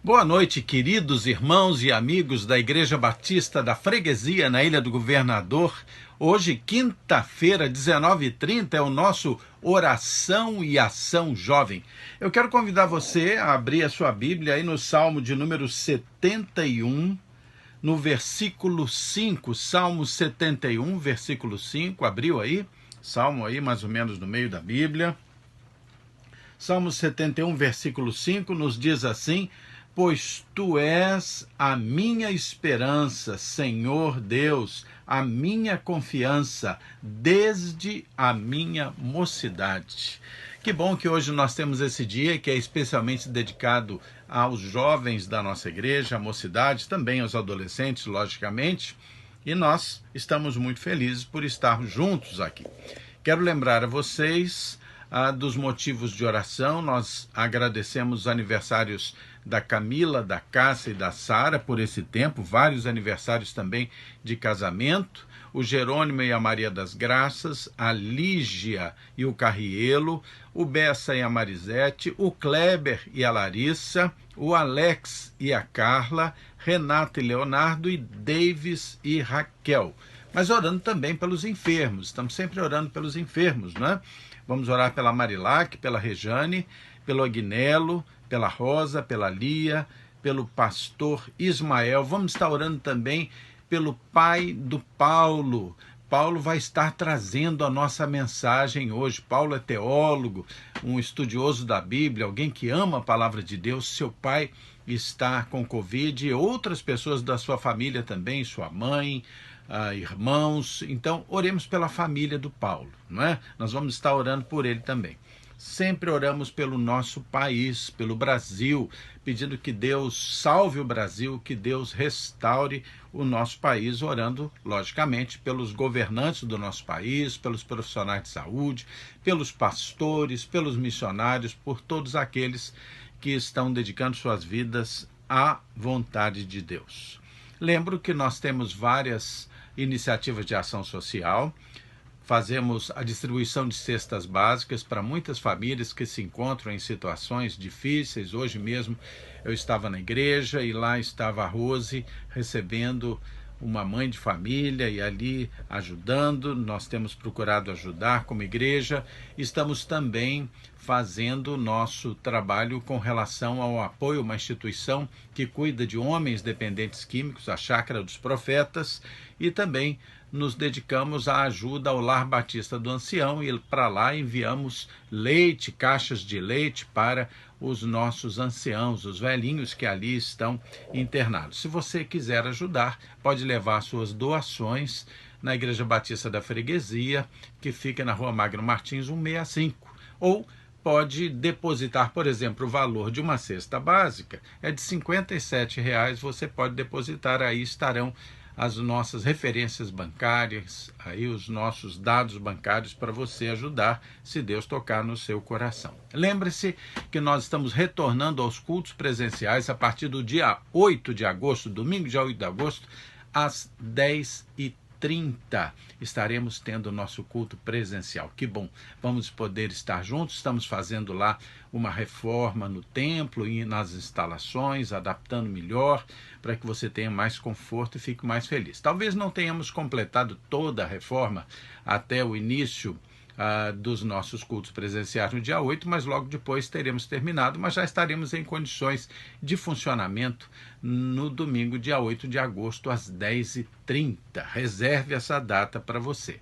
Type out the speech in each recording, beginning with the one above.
Boa noite, queridos irmãos e amigos da Igreja Batista da Freguesia, na Ilha do Governador. Hoje, quinta-feira, 19h30, é o nosso Oração e Ação Jovem. Eu quero convidar você a abrir a sua Bíblia aí no Salmo de número 71, no versículo 5. Salmo 71, versículo 5. Abriu aí? Salmo aí, mais ou menos no meio da Bíblia. Salmo 71, versículo 5, nos diz assim: pois tu és a minha esperança, Senhor Deus, a minha confiança, desde a minha mocidade. Que bom que hoje nós temos esse dia, que é especialmente dedicado aos jovens da nossa igreja, à mocidade, também aos adolescentes, logicamente, e nós estamos muito felizes por estarmos juntos aqui. Quero lembrar a vocês dos motivos de oração. Nós agradecemos os aniversários da Camila, da Cássia e da Sara por esse tempo, vários aniversários também de casamento, o Jerônimo e a Maria das Graças, a Lígia e o Carrielo, o Bessa e a Marisete, o Kleber e a Larissa, o Alex e a Carla, Renata e Leonardo e Davis e Raquel. Mas orando também pelos enfermos, estamos sempre orando pelos enfermos, não é? Vamos orar pela Marilac, pela Rejane, pelo Agnello, pela Rosa, pela Lia, pelo pastor Ismael. Vamos estar orando também pelo pai do Paulo. Paulo vai estar trazendo a nossa mensagem hoje. Paulo é teólogo, um estudioso da Bíblia, alguém que ama a palavra de Deus. Seu pai está com Covid e outras pessoas da sua família também, sua mãe, irmãos. Então, oremos pela família do Paulo, não é? Nós vamos estar orando por ele também. Sempre oramos pelo nosso país, pelo Brasil, pedindo que Deus salve o Brasil, que Deus restaure o nosso país, orando, logicamente, pelos governantes do nosso país, pelos profissionais de saúde, pelos pastores, pelos missionários, por todos aqueles que estão dedicando suas vidas à vontade de Deus. Lembro que nós temos várias iniciativas de ação social. Fazemos a distribuição de cestas básicas para muitas famílias que se encontram em situações difíceis. Hoje mesmo eu estava na igreja e lá estava a Rose recebendo uma mãe de família e ali ajudando. Nós temos procurado ajudar como igreja. Estamos também fazendo nosso trabalho com relação ao apoio a uma instituição que cuida de homens dependentes químicos, a Chácara dos Profetas, e também nos dedicamos à ajuda ao Lar Batista do Ancião, e para lá enviamos leite, caixas de leite para os nossos anciãos, os velhinhos que ali estão internados. Se você quiser ajudar, pode levar suas doações na Igreja Batista da Freguesia, que fica na Rua Magno Martins 165, ou pode depositar, por exemplo, o valor de uma cesta básica é de R$ 57, você pode depositar, aí estarão as nossas referências bancárias, aí os nossos dados bancários para você ajudar, se Deus tocar no seu coração. Lembre-se que nós estamos retornando aos cultos presenciais a partir do dia 8 de agosto, domingo, dia 8 de agosto, às 10h30. Estaremos tendo o nosso culto presencial. Que bom, vamos poder estar juntos. Estamos fazendo lá uma reforma no templo e nas instalações, adaptando melhor para que você tenha mais conforto e fique mais feliz. Talvez não tenhamos completado toda a reforma até o início dos nossos cultos presenciais no dia 8, mas logo depois teremos terminado, mas já estaremos em condições de funcionamento no domingo, dia 8 de agosto, às 10h30. Reserve essa data para você.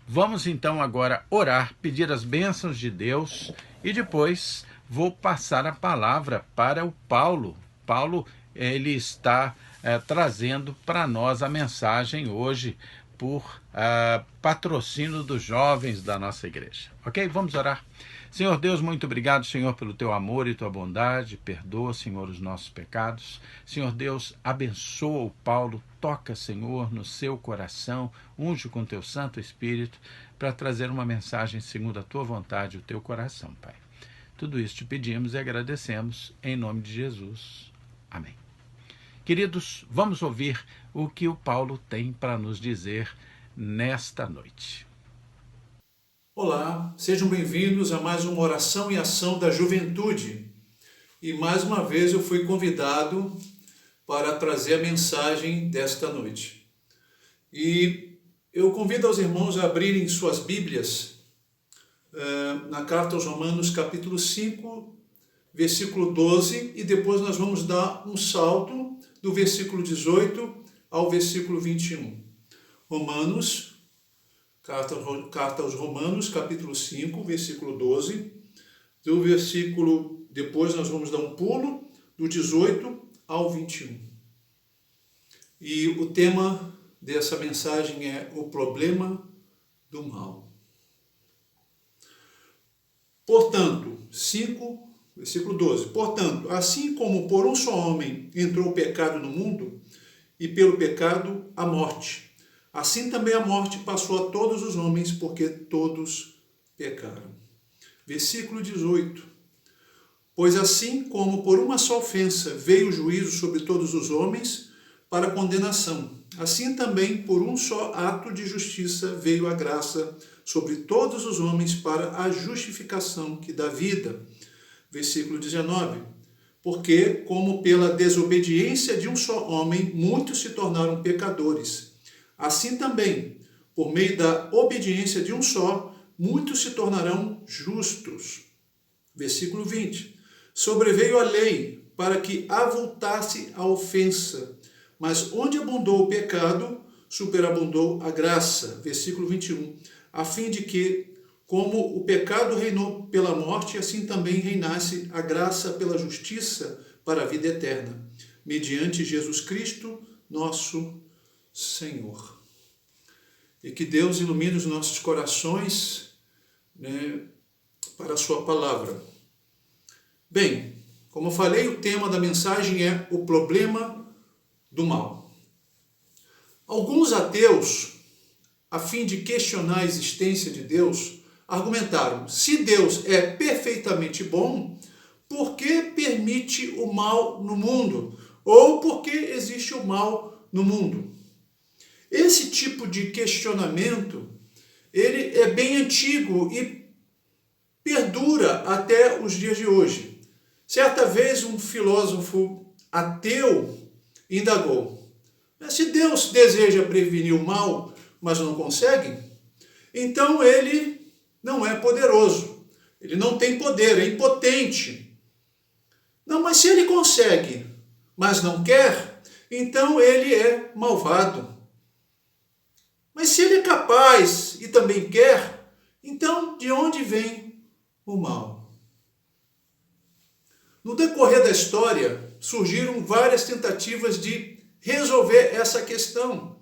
Vamos então agora orar, pedir as bênçãos de Deus e depois vou passar a palavra para o Paulo. Paulo, ele está trazendo para nós a mensagem hoje por patrocínio dos jovens da nossa igreja. Ok? Vamos orar. Senhor Deus, muito obrigado, Senhor, pelo teu amor e tua bondade. Perdoa, Senhor, os nossos pecados. Senhor Deus, abençoa o Paulo. Toca, Senhor, no seu coração. Unge com teu Santo Espírito para trazer uma mensagem segundo a tua vontade e o teu coração, Pai. Tudo isso te pedimos e agradecemos em nome de Jesus. Amém. Queridos, vamos ouvir o que o Paulo tem para nos dizer nesta noite. Olá, sejam bem-vindos a mais uma oração e ação da juventude. e mais uma vez eu fui convidado para trazer a mensagem desta noite. E eu convido aos irmãos a abrirem suas Bíblias na carta aos Romanos, capítulo 5, versículo 12, e depois nós vamos dar um salto do versículo 18 ao versículo 21. Romanos, carta aos Romanos, capítulo 5, versículo 12, do versículo, depois nós vamos dar um pulo, do 18 ao 21. E o tema dessa mensagem é o problema do mal. Portanto, 5, versículo 12. Portanto, assim como por um só homem entrou o pecado no mundo, e pelo pecado a morte, assim também a morte passou a todos os homens, porque todos pecaram. Versículo 18. Pois assim como por uma só ofensa veio o juízo sobre todos os homens para condenação, assim também por um só ato de justiça veio a graça sobre todos os homens para a justificação que dá vida. Versículo 19. Porque, como pela desobediência de um só homem, muitos se tornaram pecadores, assim também, por meio da obediência de um só, muitos se tornarão justos. Versículo 20. Sobreveio a lei para que avultasse a ofensa, mas onde abundou o pecado, superabundou a graça. Versículo 21. A fim de que, como o pecado reinou pela morte, assim também reinasse a graça pela justiça para a vida eterna, mediante Jesus Cristo, nosso Senhor. E que Deus ilumine os nossos corações, para a sua palavra. Bem, como eu falei, o tema da mensagem é o problema do mal. Alguns ateus, a fim de questionar a existência de Deus, argumentaram: se Deus é perfeitamente bom, por que permite o mal no mundo? Ou por que existe o mal no mundo? Esse tipo de questionamento, ele é bem antigo e perdura até os dias de hoje. Certa vez um filósofo ateu indagou: se Deus deseja prevenir o mal, mas não consegue, então ele não é poderoso, ele não tem poder, é impotente. Não, mas se ele consegue, mas não quer, então ele é malvado. Mas se ele é capaz e também quer, então de onde vem o mal? No decorrer da história, surgiram várias tentativas de resolver essa questão.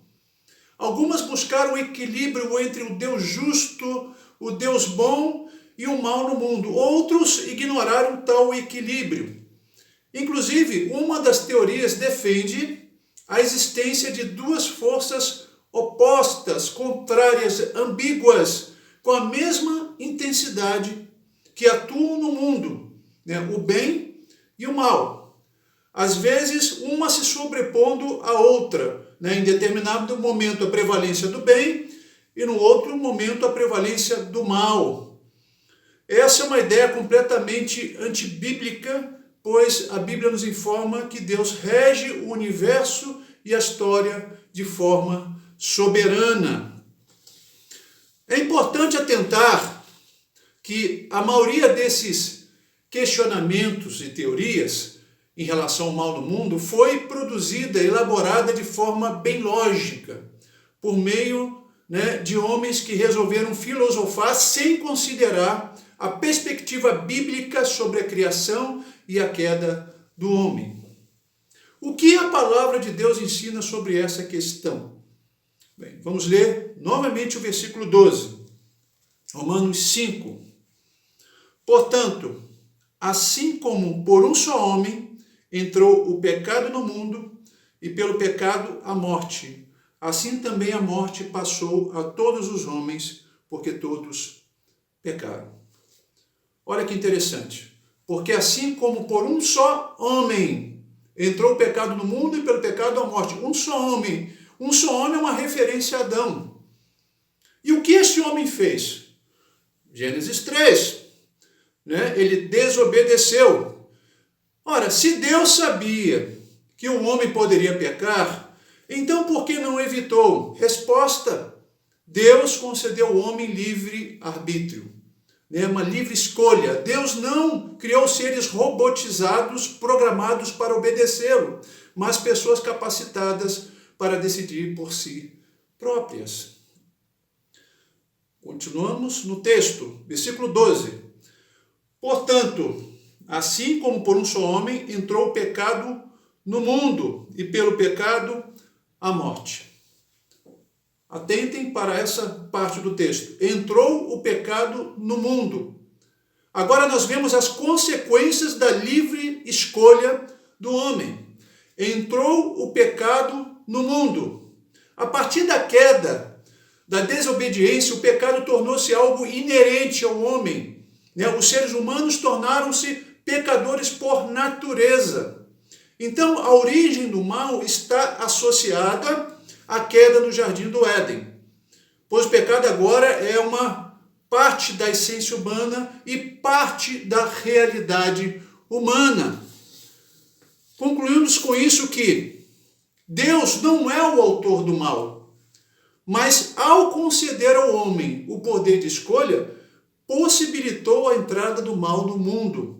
Algumas buscaram o equilíbrio entre o Deus justo, o Deus bom e o mal no mundo. Outros ignoraram tal equilíbrio. Inclusive, uma das teorias defende a existência de duas forças opostas, contrárias, ambíguas, com a mesma intensidade que atuam no mundo, o bem e o mal. Às vezes, uma se sobrepondo à outra, em determinado momento a prevalência do bem e no outro momento a prevalência do mal. Essa é uma ideia completamente antibíblica, pois a Bíblia nos informa que Deus rege o universo e a história de forma soberana. É importante atentar que a maioria desses questionamentos e teorias em relação ao mal no mundo foi produzida, elaborada de forma bem lógica, por meio de homens que resolveram filosofar sem considerar a perspectiva bíblica sobre a criação e a queda do homem. O que a palavra de Deus ensina sobre essa questão? Bem, vamos ler novamente o versículo 12, Romanos 5. Portanto, assim como por um só homem entrou o pecado no mundo, e pelo pecado a morte, assim também a morte passou a todos os homens, porque todos pecaram. Olha que interessante. Porque assim como por um só homem entrou o pecado no mundo, e pelo pecado a morte. Um só homem. Um só homem é uma referência a Adão. E o que esse homem fez? Gênesis 3. Ele desobedeceu. Ora, se Deus sabia que o homem poderia pecar, então por que não evitou? Resposta: Deus concedeu ao homem livre arbítrio, né? Uma livre escolha. Deus não criou seres robotizados, programados para obedecê-lo, mas pessoas capacitadas para decidir por si próprias. Continuamos no texto, versículo 12. Portanto, assim como por um só homem entrou o pecado no mundo, e pelo pecado a morte. Atentem para essa parte do texto. Entrou o pecado no mundo. Agora nós vemos as consequências da livre escolha do homem. Entrou o pecado no mundo. A partir da queda, da desobediência, o pecado tornou-se algo inerente ao homem, né? Os seres humanos tornaram-se pecadores por natureza. Então, a origem do mal está associada à queda no jardim do Éden, pois o pecado agora é uma parte da essência humana e parte da realidade humana. Concluímos com isso que Deus não é o autor do mal, mas ao conceder ao homem o poder de escolha, possibilitou a entrada do mal no mundo.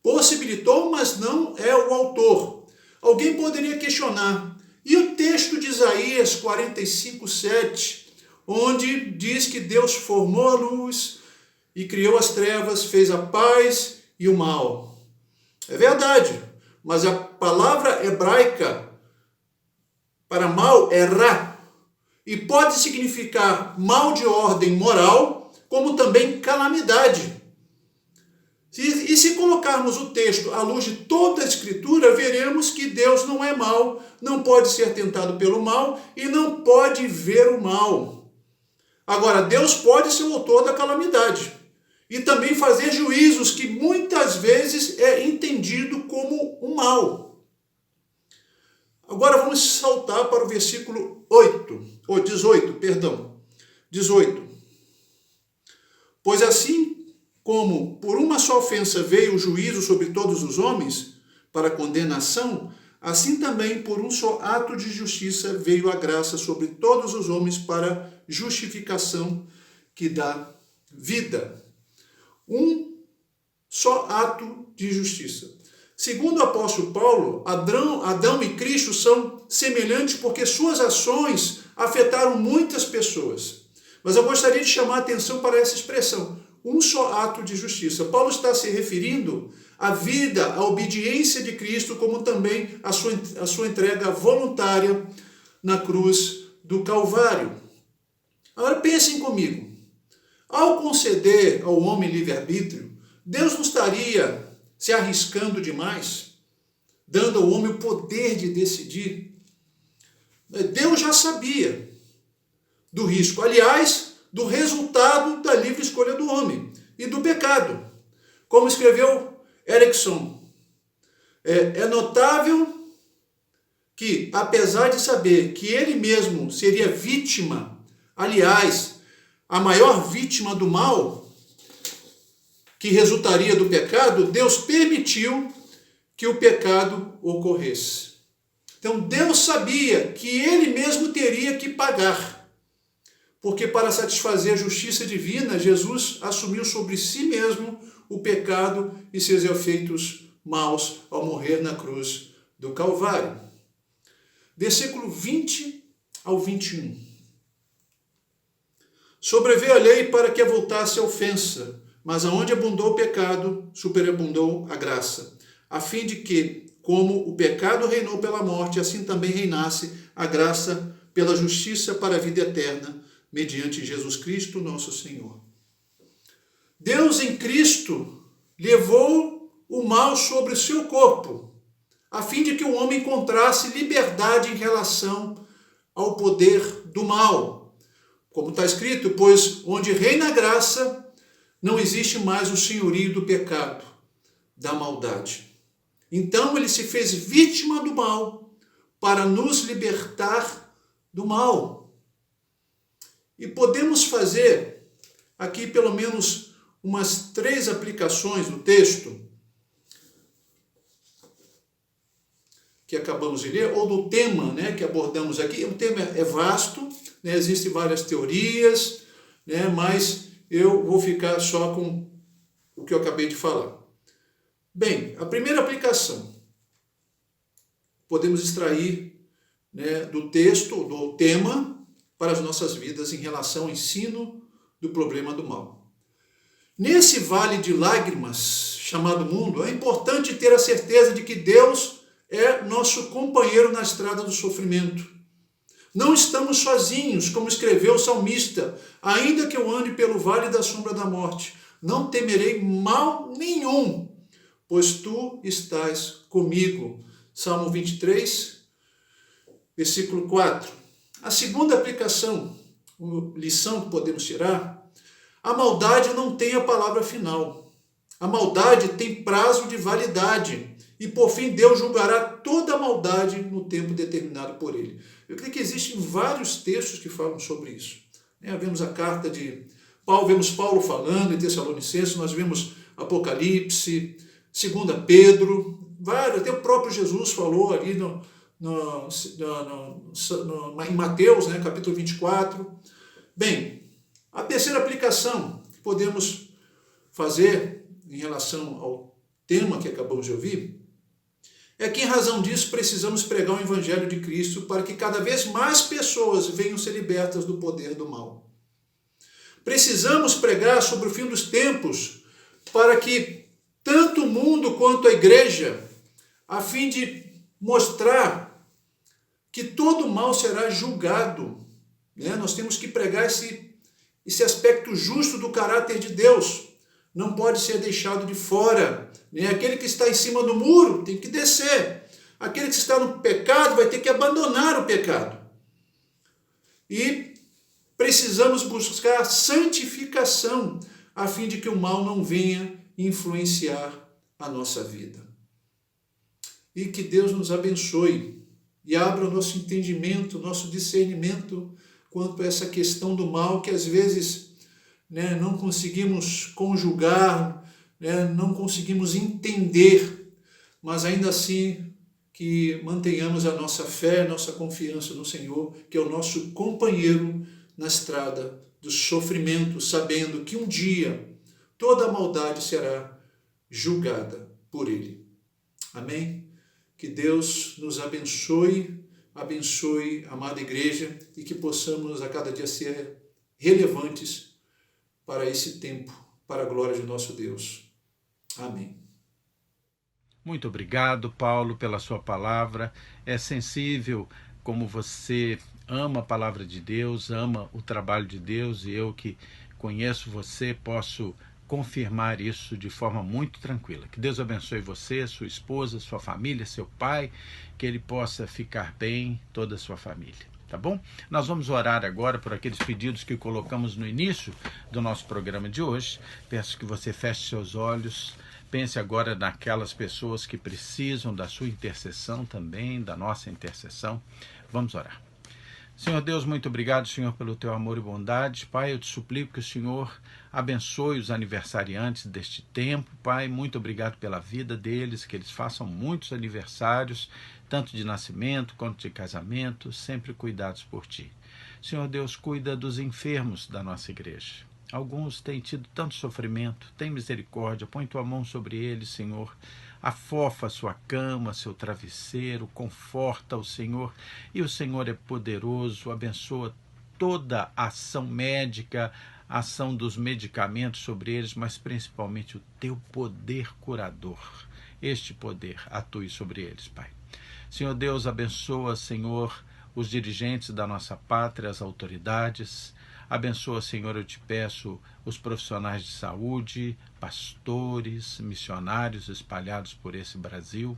Possibilitou, mas não é o autor. Alguém poderia questionar, e o texto de Isaías 45:7, onde diz que Deus formou a luz e criou as trevas, fez a paz e o mal? É verdade, mas a palavra hebraica para mal é ra, e pode significar mal de ordem moral, como também calamidade. E se colocarmos o texto à luz de toda a Escritura, veremos que Deus não é mau, não pode ser tentado pelo mal e não pode ver o mal. Agora, Deus pode ser o autor da calamidade e também fazer juízos que muitas vezes é entendido como um mal. Agora vamos saltar para o versículo 18. Pois assim como por uma só ofensa veio o juízo sobre todos os homens, para condenação, assim também por um só ato de justiça veio a graça sobre todos os homens para justificação que dá vida. Um só ato de justiça. Segundo o apóstolo Paulo, Adão e Cristo são semelhantes porque suas ações afetaram muitas pessoas. Mas eu gostaria de chamar a atenção para essa expressão, um só ato de justiça. Paulo está se referindo à vida, à obediência de Cristo, como também à sua entrega voluntária na cruz do Calvário. Agora pensem comigo, ao conceder ao homem livre-arbítrio, Deus não estaria se arriscando demais, dando ao homem o poder de decidir? Deus já sabia do risco, aliás, do resultado da livre escolha do homem e do pecado. Como escreveu Erickson, é notável que, apesar de saber que ele mesmo seria vítima, aliás, a maior vítima do mal, que resultaria do pecado, Deus permitiu que o pecado ocorresse. Então Deus sabia que ele mesmo teria que pagar, porque para satisfazer a justiça divina, Jesus assumiu sobre si mesmo o pecado e seus efeitos maus ao morrer na cruz do Calvário. Versículo 20 ao 21. Sobreveio a lei para que avultasse a ofensa, mas aonde abundou o pecado, superabundou a graça, a fim de que, como o pecado reinou pela morte, assim também reinasse a graça pela justiça para a vida eterna, mediante Jesus Cristo, nosso Senhor. Deus em Cristo levou o mal sobre o seu corpo, a fim de que o homem encontrasse liberdade em relação ao poder do mal. Como está escrito, pois onde reina a graça, não existe mais o senhorio do pecado, da maldade. Então ele se fez vítima do mal para nos libertar do mal. E podemos fazer aqui pelo menos umas 3 aplicações do texto. que acabamos de ler, ou do tema, né, que abordamos aqui. O tema é vasto, né, existem várias teorias, né, mas eu vou ficar só com o que eu acabei de falar. Bem, a primeira aplicação, podemos extrair, né, do texto, do tema, para as nossas vidas em relação ao ensino do problema do mal. Nesse vale de lágrimas, chamado mundo, é importante ter a certeza de que Deus é nosso companheiro na estrada do sofrimento. Não estamos sozinhos, como escreveu o salmista, ainda que eu ande pelo vale da sombra da morte, não temerei mal nenhum, pois tu estás comigo. Salmo 23, versículo 4. A segunda aplicação, lição que podemos tirar, a maldade não tem a palavra final. A maldade tem prazo de validade. E por fim, Deus julgará toda a maldade no tempo determinado por ele. Eu creio que existem vários textos que falam sobre isso. Vemos a carta de Paulo, vemos Paulo falando em Tessalonicenses, nós vemos Apocalipse, 2 Pedro, vários, até o próprio Jesus falou ali em Mateus, né, capítulo 24. Bem, a terceira aplicação que podemos fazer em relação ao tema que acabamos de ouvir é que, em razão disso, precisamos pregar o Evangelho de Cristo para que cada vez mais pessoas venham ser libertas do poder do mal. Precisamos pregar sobre o fim dos tempos para que tanto o mundo quanto a igreja, a fim de mostrar que todo mal será julgado. Nós temos que pregar esse aspecto justo do caráter de Deus. Não pode ser deixado de fora. Aquele que está em cima do muro tem que descer. Aquele que está no pecado vai ter que abandonar o pecado. E precisamos buscar santificação a fim de que o mal não venha influenciar a nossa vida. E que Deus nos abençoe e abra o nosso entendimento, nosso discernimento quanto a essa questão do mal que às vezes não conseguimos conjugar, não conseguimos entender, mas ainda assim que mantenhamos a nossa fé, nossa confiança no Senhor, que é o nosso companheiro na estrada do sofrimento, sabendo que um dia toda a maldade será julgada por Ele. Amém? Que Deus nos abençoe, a amada igreja, e que possamos a cada dia ser relevantes para esse tempo, para a glória de nosso Deus. Amém. Muito obrigado, Paulo, pela sua palavra. É sensível como você ama a palavra de Deus, ama o trabalho de Deus, e eu que conheço você posso confirmar isso de forma muito tranquila. Que Deus abençoe você, sua esposa, sua família, seu pai, que ele possa ficar bem, toda a sua família. Tá bom? Nós vamos orar agora por aqueles pedidos que colocamos no início do nosso programa de hoje. Peço que você feche seus olhos, pense agora naquelas pessoas que precisam da sua intercessão também, da nossa intercessão. Vamos orar. Senhor Deus, muito obrigado, Senhor, pelo teu amor e bondade. Pai, eu te suplico que o Senhor abençoe os aniversariantes deste tempo. Pai, muito obrigado pela vida deles, que eles façam muitos aniversários, tanto de nascimento quanto de casamento, sempre cuidados por ti. Senhor Deus, cuida dos enfermos da nossa igreja. Alguns têm tido tanto sofrimento, tem misericórdia, põe tua mão sobre eles, Senhor. Afofa a sua cama, seu travesseiro, conforta o Senhor, e o Senhor é poderoso, abençoa toda a ação médica, a ação dos medicamentos sobre eles, mas principalmente o teu poder curador. Este poder atue sobre eles, Pai. Senhor Deus, abençoa, Senhor, os dirigentes da nossa pátria, as autoridades. Abençoa, Senhor, eu te peço, os profissionais de saúde, pastores, missionários espalhados por esse Brasil.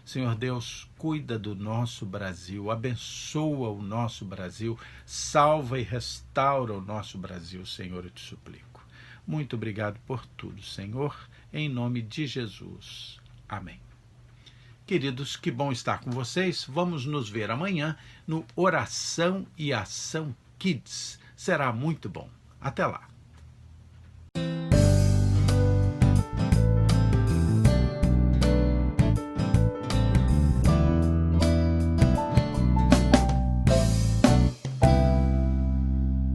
Senhor Deus, cuida do nosso Brasil, abençoa o nosso Brasil, salva e restaura o nosso Brasil, Senhor, eu te suplico. Muito obrigado por tudo, Senhor, em nome de Jesus. Amém. Queridos, que bom estar com vocês. Vamos nos ver amanhã no Oração e Ação Kids. Será muito bom. Até lá.